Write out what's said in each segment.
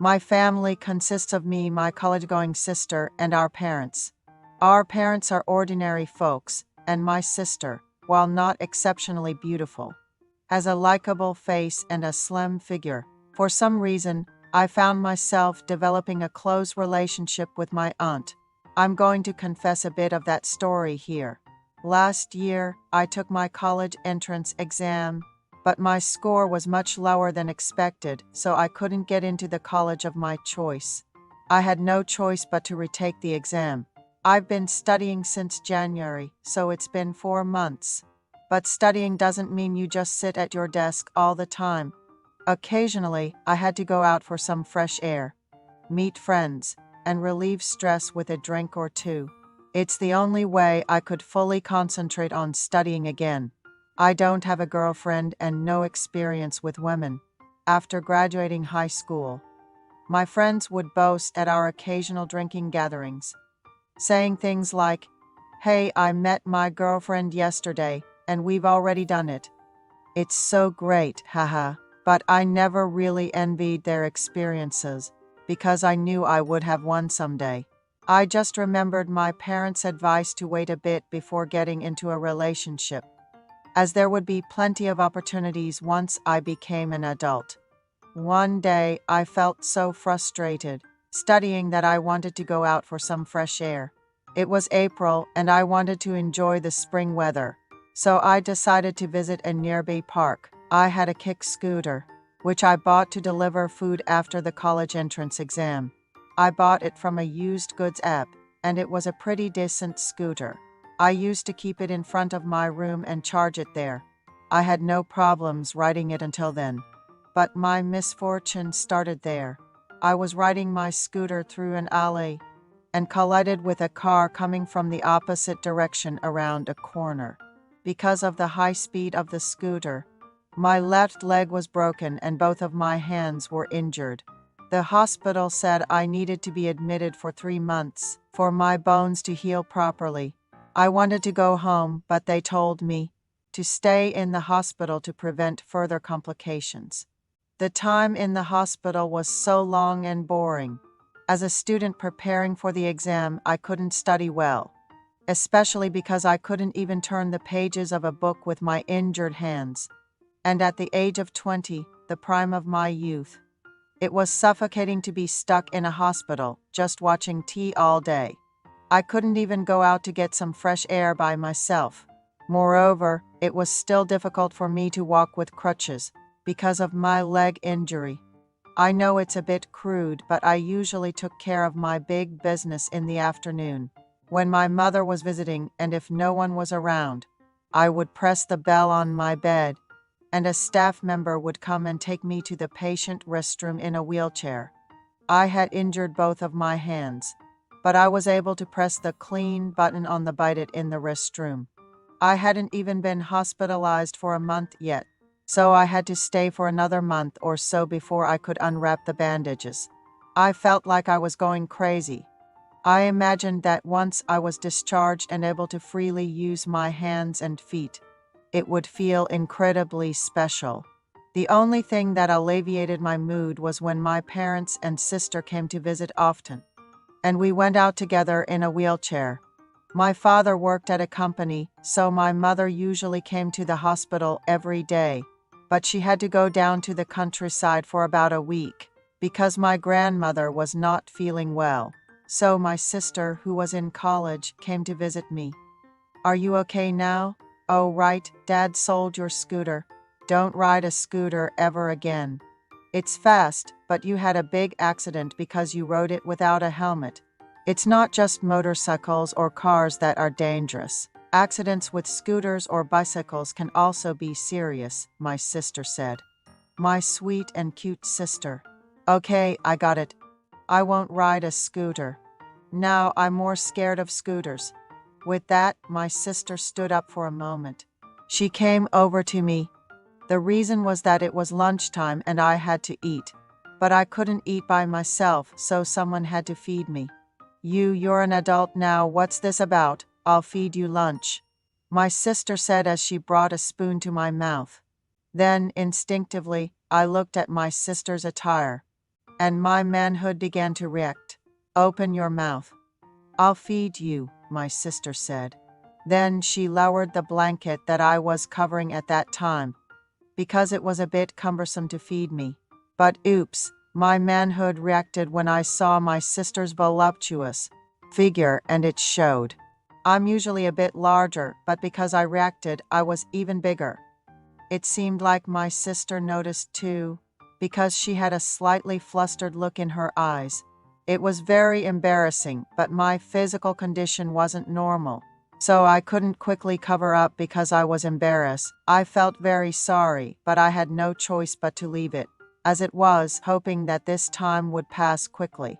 My family consists of me, my college-going sister, and our parents. Our parents are ordinary folks, and my sister, while not exceptionally beautiful, has a likable face and a slim figure. For some reason, I found myself developing a close relationship with my aunt. I'm going to confess a bit of that story here. Last year, I took my college entrance exam, but my score was much lower than expected, so I couldn't get into the college of my choice. I had no choice but to retake the exam. I've been studying since January, so it's been 4 months. But studying doesn't mean you just sit at your desk all the time. Occasionally, I had to go out for some fresh air, meet friends, and relieve stress with a drink or two. It's the only way I could fully concentrate on studying again. I don't have a girlfriend and no experience with women. After graduating high school, my friends would boast at our occasional drinking gatherings, saying things like, "Hey, I met my girlfriend yesterday, and we've already done it. It's so great, haha." But I never really envied their experiences, because I knew I would have one someday. I just remembered my parents' advice to wait a bit before getting into a relationship, as there would be plenty of opportunities once I became an adult. One day, I felt so frustrated studying that I wanted to go out for some fresh air. It was April, and I wanted to enjoy the spring weather, so I decided to visit a nearby park. I had a kick scooter, which I bought to deliver food after the college entrance exam. I bought it from a used goods app, and it was a pretty decent scooter. I used to keep it in front of my room and charge it there. I had no problems riding it until then. But my misfortune started there. I was riding my scooter through an alley and collided with a car coming from the opposite direction around a corner. Because of the high speed of the scooter, my left leg was broken and both of my hands were injured. The hospital said I needed to be admitted for 3 months for my bones to heal properly. I wanted to go home, but they told me to stay in the hospital to prevent further complications. The time in the hospital was so long and boring. As a student preparing for the exam, I couldn't study well, especially because I couldn't even turn the pages of a book with my injured hands. And at the age of 20, the prime of my youth, it was suffocating to be stuck in a hospital, just watching TV all day. I couldn't even go out to get some fresh air by myself. Moreover, it was still difficult for me to walk with crutches because of my leg injury. I know it's a bit crude, but I usually took care of my big business in the afternoon, when my mother was visiting, and if no one was around, I would press the bell on my bed, and a staff member would come and take me to the patient restroom in a wheelchair. I had injured both of my hands, but I was able to press the clean button on the bite it in the restroom. I hadn't even been hospitalized for a month yet, so I had to stay for another month or so before I could unwrap the bandages. I felt like I was going crazy. I imagined that once I was discharged and able to freely use my hands and feet, it would feel incredibly special. The only thing that alleviated my mood was when my parents and sister came to visit often, and we went out together in a wheelchair. My father worked at a company, so my mother usually came to the hospital every day, but she had to go down to the countryside for about a week because my grandmother was not feeling well. So my sister, who was in college, came to visit me. "Are you okay now?" "Oh, right, Dad sold your scooter. Don't ride a scooter ever again. It's fast, but you had a big accident because you rode it without a helmet. It's not just motorcycles or cars that are dangerous. Accidents with scooters or bicycles can also be serious," my sister said. My sweet and cute sister. "Okay, I got it. I won't ride a scooter. Now I'm more scared of scooters." With that, my sister stood up for a moment. She came over to me. The reason was that it was lunchtime and I had to eat. But I couldn't eat by myself, so someone had to feed me. You're an adult now, what's this about? I'll feed you lunch," my sister said as she brought a spoon to my mouth. Then, instinctively, I looked at my sister's attire, and my manhood began to react. Open your mouth. I'll feed you, my sister said. Then she lowered the blanket that I was covering at that time, because it was a bit cumbersome to feed me. But oops, my manhood reacted when I saw my sister's voluptuous figure, and it showed. I'm usually a bit larger, but because I reacted, I was even bigger. It seemed like my sister noticed too, because she had a slightly flustered look in her eyes. It was very embarrassing, but my physical condition wasn't normal, so I couldn't quickly cover up because I was embarrassed. I felt very sorry, but I had no choice but to leave it, as it was, hoping that this time would pass quickly.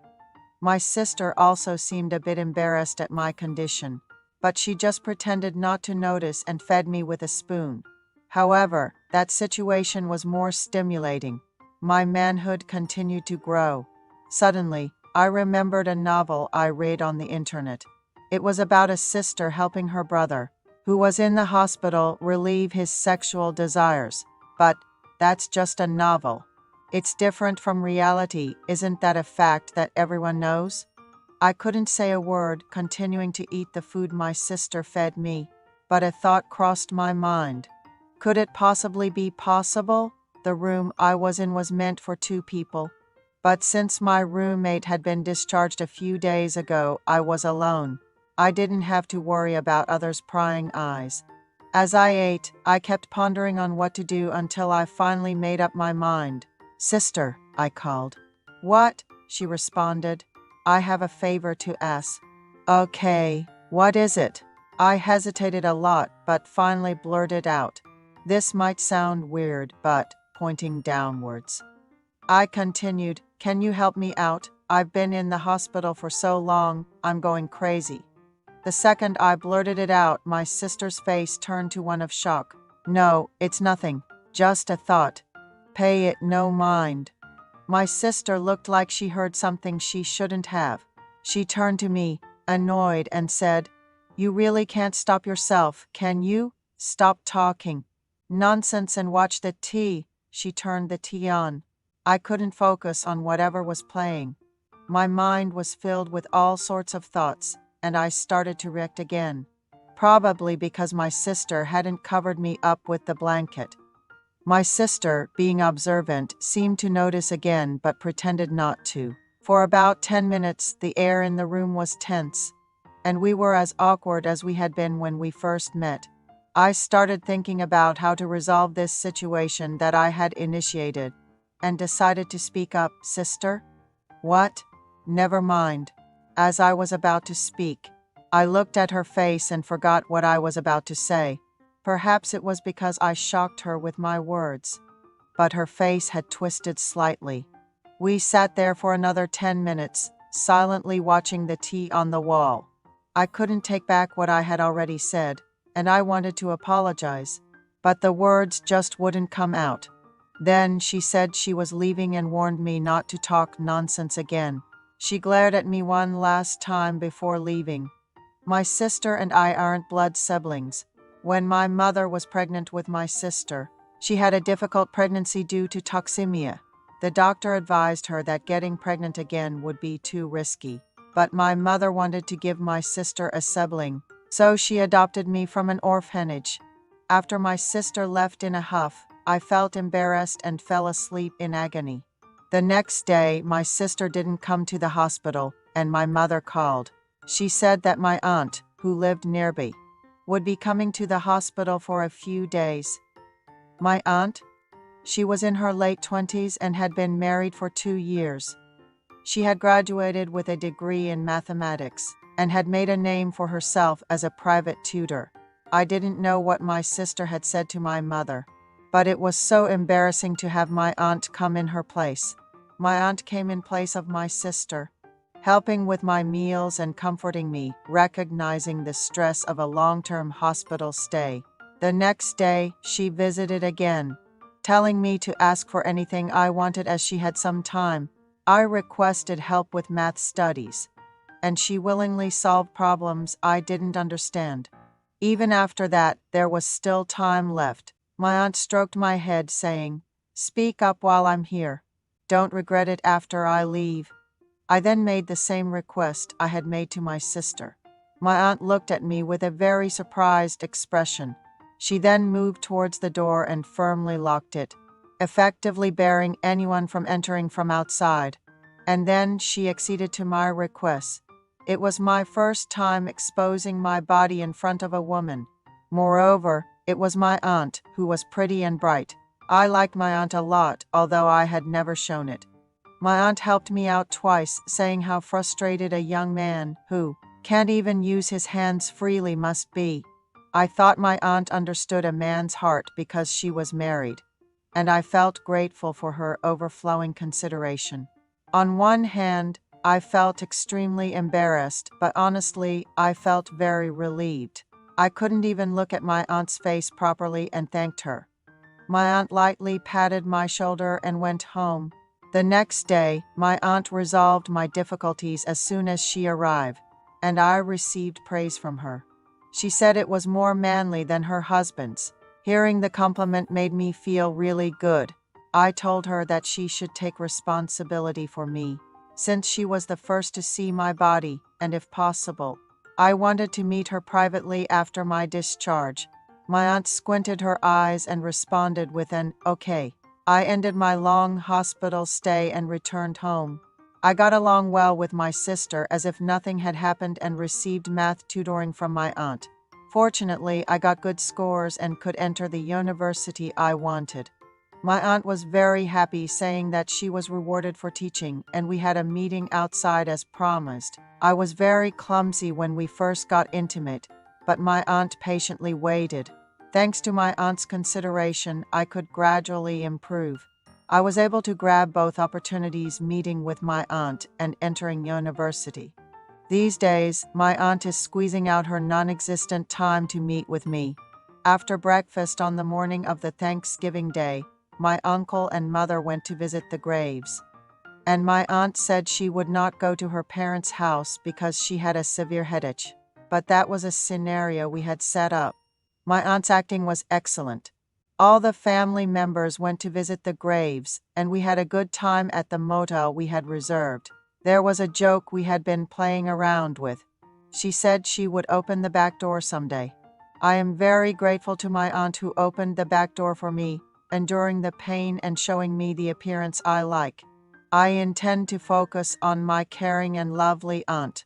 My sister also seemed a bit embarrassed at my condition, but she just pretended not to notice and fed me with a spoon. However, that situation was more stimulating. My manhood continued to grow. Suddenly, I remembered a novel I read on the internet. It was about a sister helping her brother, who was in the hospital, relieve his sexual desires. But that's just a novel. It's different from reality. Isn't that a fact that everyone knows? I couldn't say a word, continuing to eat the food my sister fed me, but a thought crossed my mind. Could it possibly be possible? The room I was in was meant for 2 people. But since my roommate had been discharged a few days ago, I was alone. I didn't have to worry about others' prying eyes. As I ate, I kept pondering on what to do until I finally made up my mind. Sister, I called. What? She responded. I have a favor to ask. Okay, what is it? I hesitated a lot, but finally blurted out. This might sound weird, but, pointing downwards. I continued, can you help me out? I've been in the hospital for so long, I'm going crazy. The second I blurted it out, my sister's face turned to one of shock. No, it's nothing. Just a thought. Pay it no mind. My sister looked like she heard something she shouldn't have. She turned to me, annoyed, and said, You really can't stop yourself, can you? Stop talking. Nonsense and watch the tea. She turned the tea on. I couldn't focus on whatever was playing. My mind was filled with all sorts of thoughts, and I started to react again. Probably because my sister hadn't covered me up with the blanket. My sister, being observant, seemed to notice again but pretended not to. For about 10 minutes, the air in the room was tense, and we were as awkward as we had been when we first met. I started thinking about how to resolve this situation that I had initiated, and decided to speak up. Sister? What? Never mind. As I was about to speak, I looked at her face and forgot what I was about to say. Perhaps it was because I shocked her with my words, but her face had twisted slightly. We sat there for another 10 minutes, silently watching the tea on the wall. I couldn't take back what I had already said, and I wanted to apologize, but the words just wouldn't come out. Then she said she was leaving and warned me not to talk nonsense again. She glared at me one last time before leaving. My sister and I aren't blood siblings. When my mother was pregnant with my sister, she had a difficult pregnancy due to toxemia. The doctor advised her that getting pregnant again would be too risky, but my mother wanted to give my sister a sibling, so she adopted me from an orphanage. After my sister left in a huff, I felt embarrassed and fell asleep in agony. The next day, my sister didn't come to the hospital, and my mother called. She said that my aunt, who lived nearby, would be coming to the hospital for a few days. My aunt? She was in her late 20s and had been married for 2 years. She had graduated with a degree in mathematics and had made a name for herself as a private tutor. I didn't know what my sister had said to my mother, but it was so embarrassing to have my aunt come in her place. My aunt came in place of my sister, helping with my meals and comforting me, recognizing the stress of a long-term hospital stay. The next day, she visited again, telling me to ask for anything I wanted as she had some time. I requested help with math studies, and she willingly solved problems I didn't understand. Even after that, there was still time left. My aunt stroked my head, saying, "Speak up while I'm here. Don't regret it after I leave." I then made the same request I had made to my sister. My aunt looked at me with a very surprised expression. She then moved towards the door and firmly locked it, effectively barring anyone from entering from outside. And then she acceded to my request. It was my first time exposing my body in front of a woman. Moreover, it was my aunt, who was pretty and bright. I liked my aunt a lot, although I had never shown it. My aunt helped me out twice, saying how frustrated a young man, who can't even use his hands freely, must be. I thought my aunt understood a man's heart because she was married, and I felt grateful for her overflowing consideration. On one hand, I felt extremely embarrassed, but honestly, I felt very relieved. I couldn't even look at my aunt's face properly and thanked her. My aunt lightly patted my shoulder and went home. The next day, my aunt resolved my difficulties as soon as she arrived, and I received praise from her. She said it was more manly than her husband's. Hearing the compliment made me feel really good. I told her that she should take responsibility for me, since she was the first to see my body, and if possible, I wanted to meet her privately after my discharge. My aunt squinted her eyes and responded with an "okay." I ended my long hospital stay and returned home. I got along well with my sister as if nothing had happened and received math tutoring from my aunt. Fortunately, I got good scores and could enter the university I wanted. My aunt was very happy, saying that she was rewarded for teaching, and we had a meeting outside as promised. I was very clumsy when we first got intimate, but my aunt patiently waited. Thanks to my aunt's consideration, I could gradually improve. I was able to grab both opportunities, meeting with my aunt and entering university. These days, my aunt is squeezing out her non-existent time to meet with me. After breakfast on the morning of the Thanksgiving Day, my uncle and mother went to visit the graves. And my aunt said she would not go to her parents' house because she had a severe headache. But that was a scenario we had set up. My aunt's acting was excellent. All the family members went to visit the graves, and we had a good time at the motel we had reserved. There was a joke we had been playing around with. She said she would open the back door someday. I am very grateful to my aunt who opened the back door for me, enduring the pain and showing me the appearance I like. I intend to focus on my caring and lovely aunt.